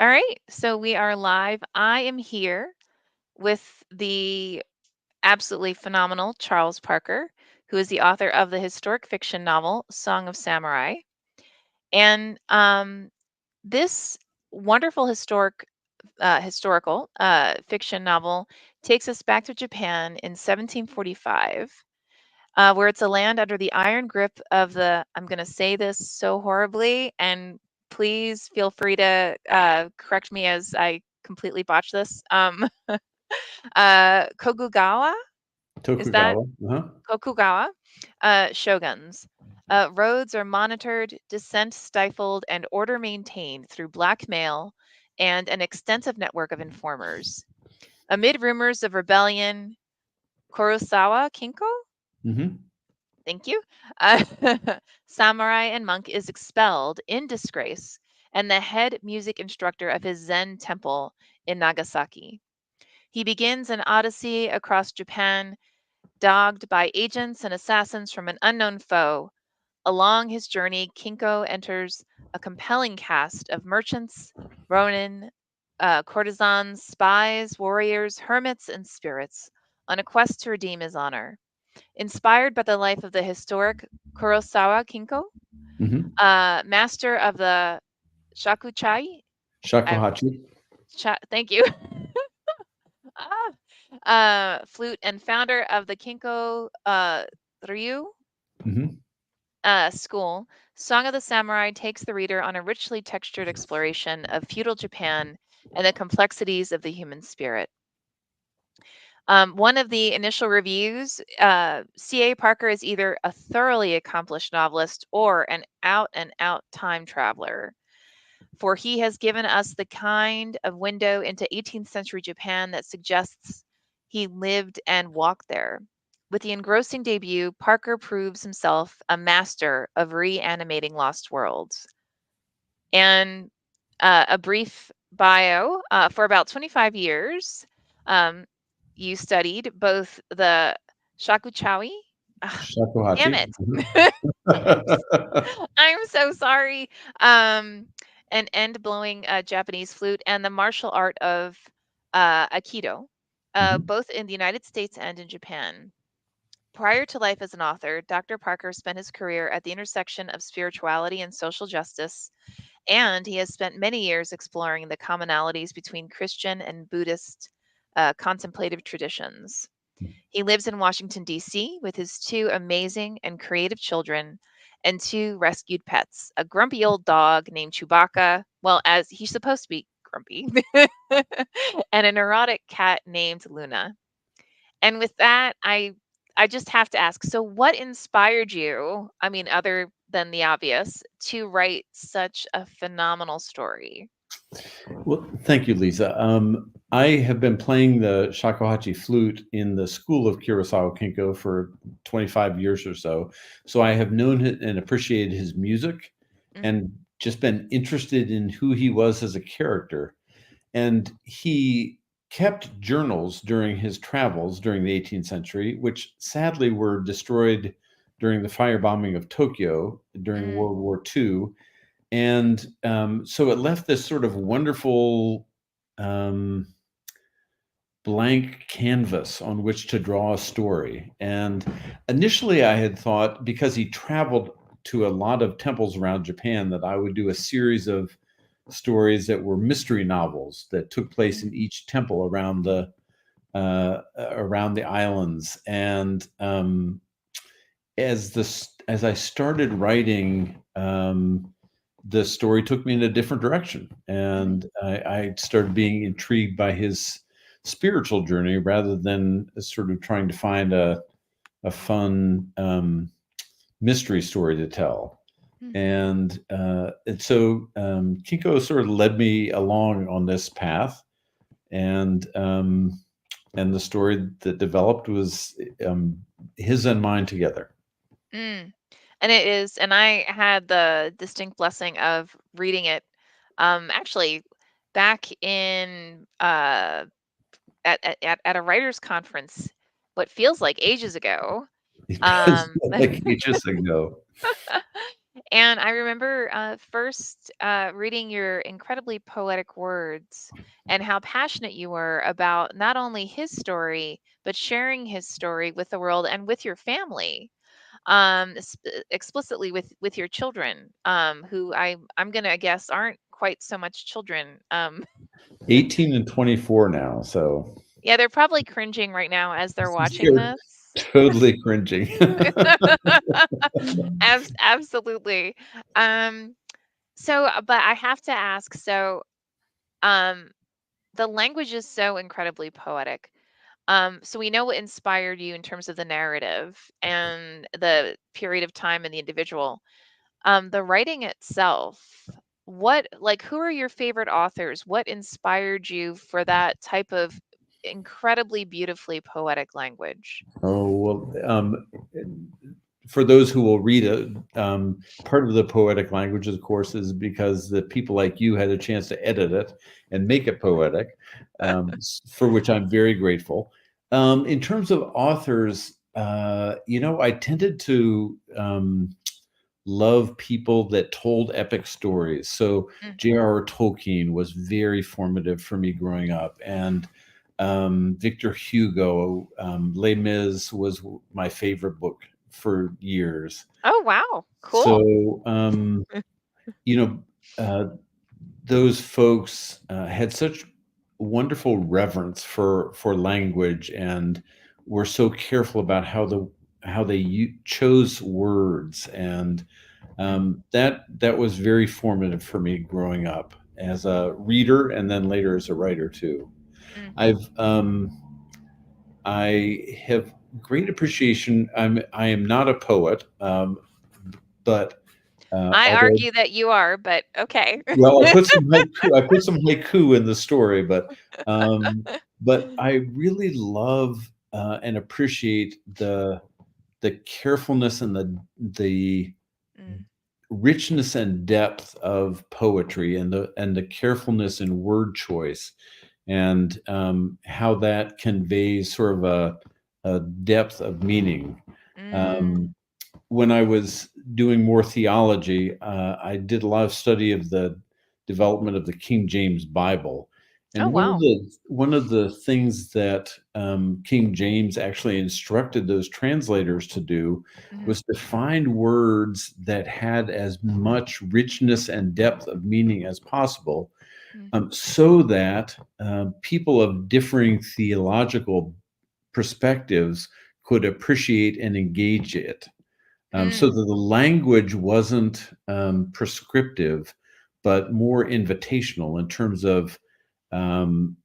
All right, so we are live. I am here with the absolutely phenomenal Charles Parker, who is the author of the historic fiction novel Song of Samurai. And this wonderful historical fiction novel takes us back to Japan in 1745, where it's a land under the iron grip of the, I'm going to say this so horribly, and please feel free to correct me as I completely botch this. Kokugawa, is that Tokugawa. Kokugawa? Shoguns. Roads are monitored, dissent stifled, and order maintained through blackmail and an extensive network of informers. Amid rumors of rebellion, Kurosawa Kinko, hmm thank you, uh, samurai and monk is expelled in disgrace, and the head music instructor of his Zen temple in Nagasaki. He begins an odyssey across Japan, dogged by agents and assassins from an unknown foe. Along his journey, Kinko enters a compelling cast of merchants, ronin, courtesans, spies, warriors, hermits, and spirits on a quest to redeem his honor. Inspired by the life of the historic Kurosawa Kinko, hmm master of the shakuchai, I, Shakuhachi. thank you, flute and founder of the Kinko Ryu hmm school, Song of the Samurai takes the reader on a richly textured exploration of feudal Japan and the complexities of the human spirit. One of the initial reviews, C.A. Parker is either a thoroughly accomplished novelist or an out and out time traveler, for he has given us the kind of window into 18th century Japan that suggests he lived and walked there. With the engrossing debut, Parker proves himself a master of reanimating lost worlds. And a brief bio, for about 25 years, um, you studied both the shakuchawi. Damn Shakuhachi. it. I'm so sorry. An end blowing Japanese flute and the martial art of Aikido, hmm both in the United States and in Japan. Prior to life as an author, Dr. Parker spent his career at the intersection of spirituality and social justice, and he has spent many years exploring the commonalities between Christian and Buddhist contemplative traditions. He lives in Washington, D.C., with his two amazing and creative children and two rescued pets, a grumpy old dog named Chewbacca, well, as he's supposed to be grumpy, and a neurotic cat named Luna. And with that, I just have to ask, so what inspired you, I mean, other than the obvious, to write such a phenomenal story? Well, thank you, Lisa. I have been playing the shakuhachi flute in the school of Kurosawa Kinko for 25 years or so. So I have known and appreciated his music Mhm. and just been interested in who he was as a character. And he kept journals during his travels during the 18th century, which sadly were destroyed during the firebombing of Tokyo during Mm, World War II. And so it left this sort of wonderful um, blank canvas on which to draw a story. And initially, I had thought, because he traveled to a lot of temples around Japan, that I would do a series of stories that were mystery novels that took place mhm, in each temple around the islands. And as I started writing, the story took me in a different direction, mhm, and I started being intrigued by his spiritual journey rather than sort of trying to find a fun mystery story to tell. mhm. And so Kinko sort of led me along on this path, and the story that developed was um, his and mine together. Mm. And it is, and I had the distinct blessing of reading it, actually back in at a writers conference, what feels like ages ago. It does Um, feel like ages ago. And I remember first reading your incredibly poetic words and how passionate you were about not only his story, but sharing his story with the world and with your family, explicitly with your children, who I'm gonna guess aren't quite so much children. 18 and 24 now, so Yeah, they're probably cringing right now as they're watching they're this. totally cringing. Absolutely. Um, but I have to ask, um, the language is so incredibly poetic. So we know what inspired you in terms of the narrative and the period of time and the individual. The writing itself, who are your favorite authors? What inspired you for that type of incredibly beautifully poetic language? Oh, well, for those who will read it, part of the poetic language, of course, is because the people like you had a chance to edit it and make it poetic, for which I'm very grateful. In terms of authors, I tended to love people that told epic stories. So Mhm. J.R.R. Tolkien was very formative for me growing up, and Victor Hugo, Les Mis was my favorite book for years. Oh, wow. Cool. So, you know, uh, those folks had such wonderful reverence for language and were so careful about how they chose words, and Mm, that was very formative for me growing up as a reader and then later as a writer too. mhm. I've I have great appreciation. I am not a poet, but I although argue that you are, but okay. well, I put some haiku in the story, um, but I really love and appreciate the carefulness and the Mm, richness and depth of poetry and the carefulness in word choice and how that conveys sort of a depth of meaning. mm. Um, when I was doing more theology, I did a lot of study of the development of the King James Bible. Oh, And wow. one of the things that King James actually instructed those translators to do Mhm, was to find words that had as much richness and depth of meaning as possible, mm, so that people of differing theological perspectives could appreciate and engage it, so mm, that the language wasn't prescriptive, but more invitational in terms of um,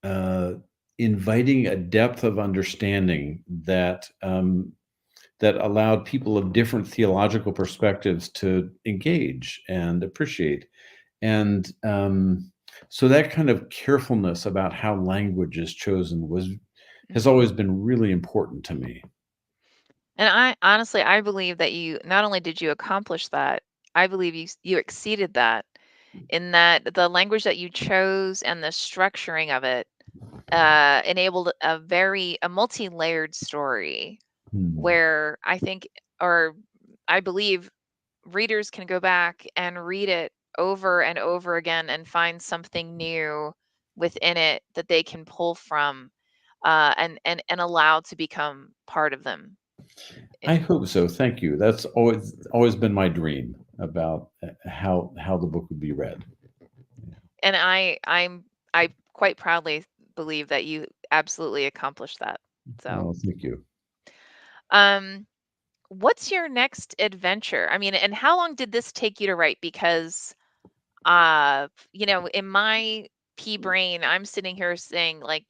uh, inviting a depth of understanding that allowed people of different theological perspectives to engage and appreciate. And so that kind of carefulness about how language is chosen has mhm. always been really important to me. And I honestly, I believe that you not only did you accomplish that, I believe you exceeded that in that the language that you chose and the structuring of it enabled a multi-layered story Hmm. where I think, or I believe, readers can go back and read it over and over again and find something new within it that they can pull from, and allow to become part of them. I And hope so. Thank you. That's always been my dream about how the book would be read. I quite proudly believe that you absolutely accomplished that. So, Oh, thank you. um, what's your next adventure? I mean, and how long did this take you to write? Because in my pea brain, I'm sitting here saying, like,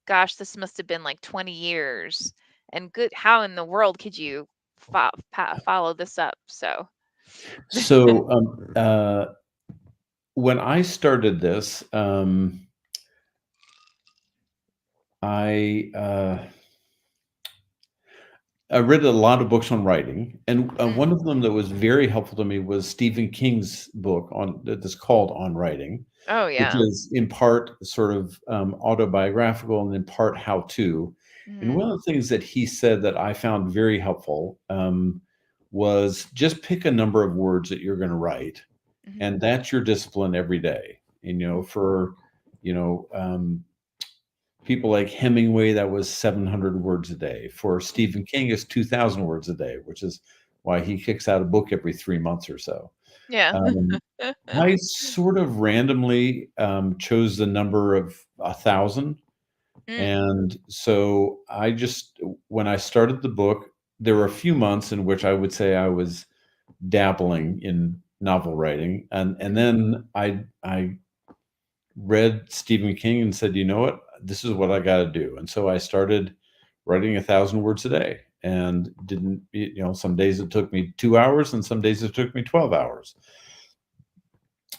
gosh, this must have been like 20 years. And good, how in the world could you follow this up? So, So when I started this, I I read a lot of books on writing, and mm, one of them that was very helpful to me was Stephen King's book that's called On Writing, oh which yeah. is in part sort of autobiographical and in part how to. And Mm, one of the things that he said that I found very helpful was just pick a number of words that you're going to write, Mhm. and that's your discipline every day. And for you know people like Hemingway, that was 700 words a day. For Mhm. Stephen King, it's 2,000 words a day, which is why he kicks out a book every 3 months or so. Yeah. Um, I sort of randomly chose the number of 1,000. Mm, And so when I started the book, there were a few months in which I would say I was dabbling in novel writing. And mhm, then I read Stephen King and said, you know what, this is what I got to do. And so I started writing 1,000 words a day, and didn't, some days it took me 2 hours and some days it took me 12 hours.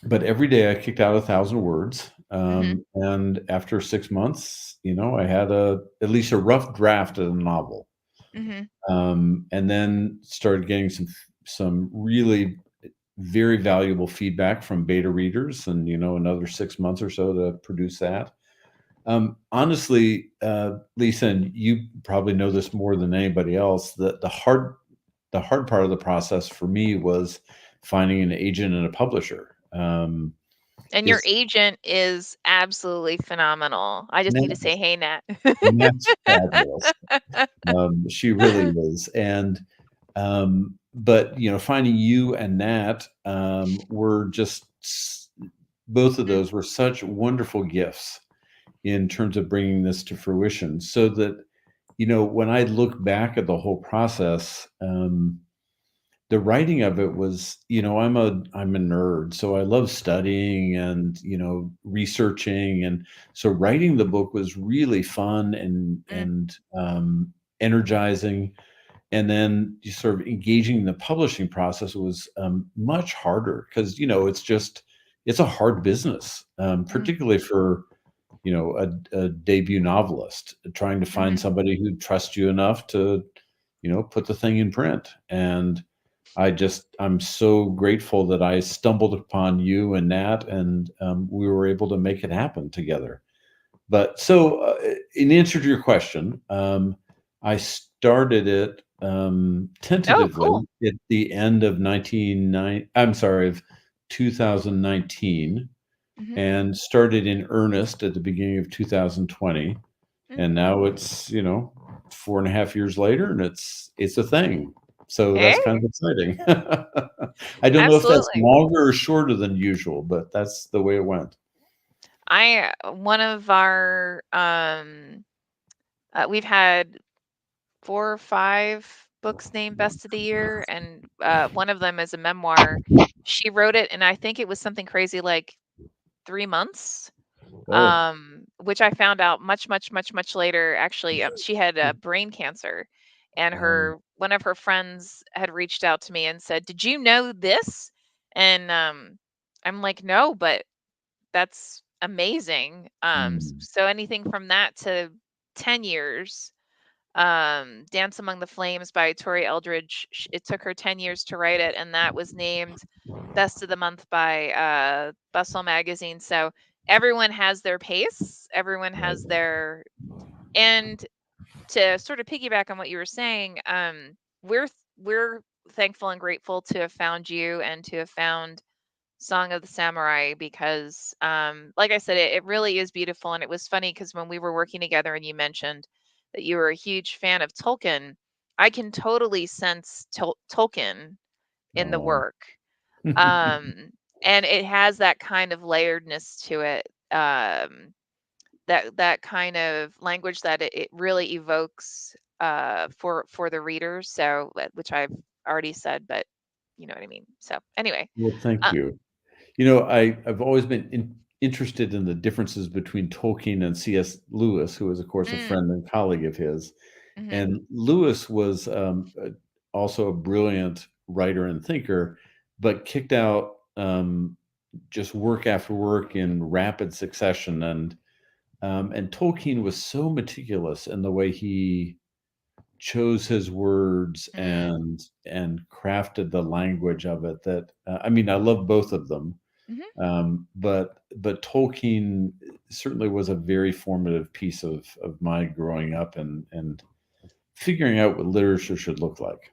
But every day I kicked out 1,000 words. mhm, And after 6 months, I had at least a rough draft of a novel. mhm. And then started getting some really very valuable feedback from beta readers, and another 6 months or so to produce that. Honestly, Lisa, and you probably know this more than anybody else, that the hard part of the process for me was finding an agent and a publisher. And your It's agent is absolutely phenomenal. I just need to say, Nat, "Hey, Nat." Nat's fabulous. She really is. And but finding you and Nat were just both of Mm, those were such wonderful gifts in terms of bringing this to fruition. So that when I look back at the whole process, the writing of it was, I'm a nerd, so I love studying and researching, and so writing the book was really fun and mm, energizing. And then you sort of engaging in the publishing process was much harder, because it's a hard business, mm, particularly for a debut novelist, trying to find mhm. somebody who trusts you enough to put the thing in print. And I'm so grateful that I stumbled upon you and Nat, and we were able to make it happen together. But so, in answer to your question, I started it Oh, cool. tentatively at the end of 2019, Mhm, and started in earnest at the beginning of 2020. mm. And now it's 4.5 years later, and it's a thing. So Hey, that's kind of exciting. I don't know if that's absolutely. longer or shorter than usual, but that's the way it went. One of our, we've had 4 or 5 books named best of the year, and, one of them is a memoir. She wrote it, and I think it was something crazy like 3 months, Oh. which I found out much, much, much, much later. Actually, she had, brain cancer, and Um, one of her friends had reached out to me and said, "Did you know this?" And, I'm like, "No, but that's amazing." mm, So anything from that to 10 years, Dance Among the Flames by Tori Eldridge, it took her 10 years to write it, and that was named Best of the Month by Bustle Magazine. So everyone has their pace, everyone has right. their, and to sort of piggyback on what you were saying, we're thankful and grateful to have found you and to have found Song of the Samurai, because like I said, it really is beautiful. And it was funny because when we were working together and you mentioned that you were a huge fan of Tolkien, I can totally sense Tolkien in the Oh. work. um and it has that kind of layeredness to it, that kind of language that it really evokes for the readers, so which I've already said, but you know what I mean. So anyway. Well, thank uh, you. I've always been interested in the differences between Tolkien and C.S. Lewis, who was, of course, a mm, friend and colleague of his. mhm. And Lewis was also a brilliant writer and thinker, but kicked out just work after work in rapid succession. And Tolkien was so meticulous in the way he chose his words Mm, and crafted the language of it, that I mean, I love both of them. mhm. But Tolkien certainly was a very formative piece of my growing up and figuring out what literature should look like.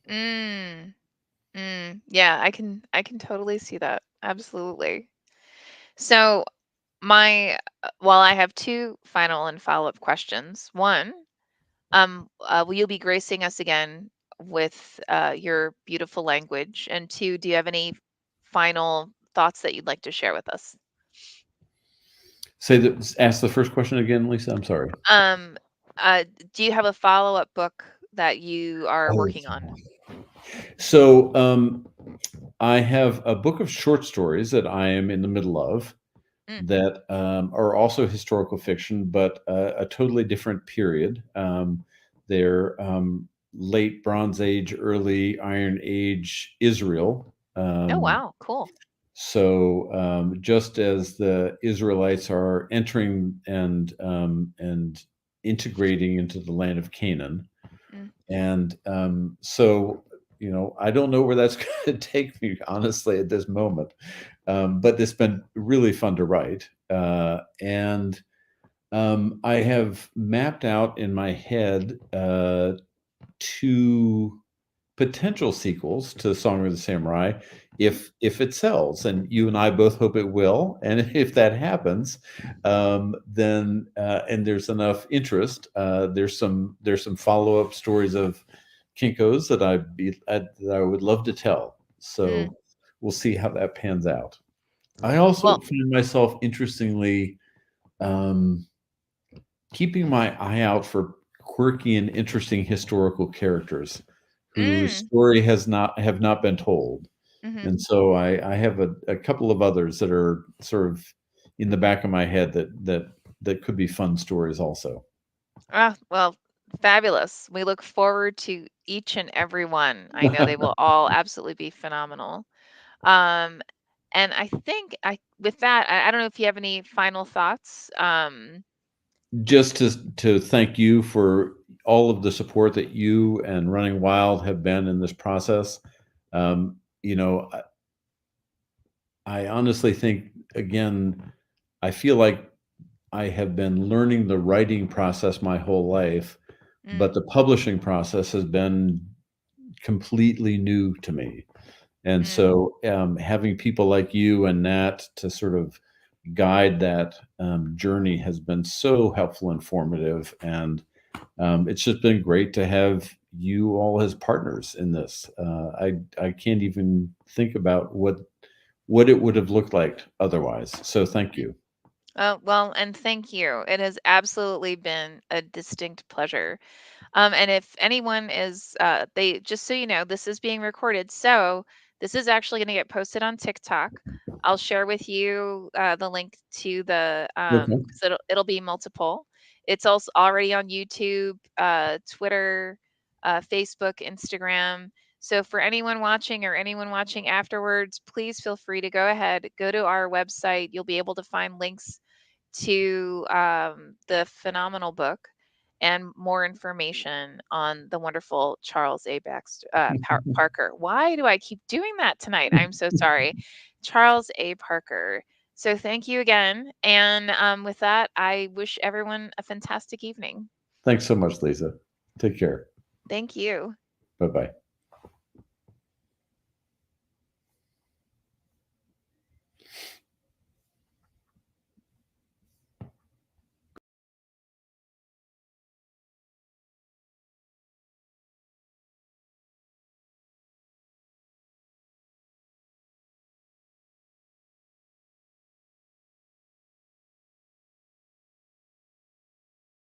Mm, yeah, I can totally see that. Absolutely. So, while I have two final and follow-up questions. One, will you be gracing us again with your beautiful language? And two, do you have any final thoughts that you'd like to share with us? Say that. Ask the first question again, Lisa. I'm sorry. Um, do you have a follow-up book that you are Oh, working on? so I have a book of short stories that I am in the middle of Mm. that are also historical fiction, but a totally different period. They're late Bronze Age, early Iron Age Israel. Oh, Um, wow, cool. so just as the Israelites are entering and integrating into the land of Canaan, Mm, and so I don't know where that's going to take me, honestly, at this moment. But it's been really fun to write, and I have mapped out in my head two potential sequels to Song of the Samurai if it sells, and you and I both hope it will. And if that happens, then and there's enough interest, there's some follow up stories of Kinkos that I would love to tell. mm. So we'll see how that pans out. I also Well, find myself interestingly um, keeping my eye out for quirky and interesting historical characters whose mm, story have not been told. hmm. And so I have a couple of others that are sort of in the back of my head that could be fun stories also. Ah, well, fabulous. We look forward to each and every one. I know they will all absolutely be phenomenal. Um, and I think with that, I don't know if you have any final thoughts. Just to thank you for all of the support that you and Running Wild have been in this process. Um, you know, I honestly think, again, I feel like I have been learning the writing process my whole life, Mm, but the publishing process has been completely new to me. And mm. so, having people like you and Nat to sort of guide that journey has been so helpful and formative. And it's just been great to have you all as partners in this. I can't even think about what it would have looked like otherwise. So thank you. Oh, well, and thank you. It has absolutely been a distinct pleasure. And if anyone is, they just so you know, this is being recorded, so this is actually going to get posted on TikTok. I'll share with you the link to the Okay. because it'll be multiple. It's also already on YouTube, Twitter, Facebook, Instagram. So for anyone watching or anyone watching afterwards, please feel free to go ahead, go to our website. You'll be able to find links to the phenomenal book and more information on the wonderful Charles A. Parker. Why do I keep doing that tonight? I'm so sorry. Charles A. Parker. So thank you again. And with that, I wish everyone a fantastic evening. Thanks so much, Lisa. Take care. Thank you. Bye bye.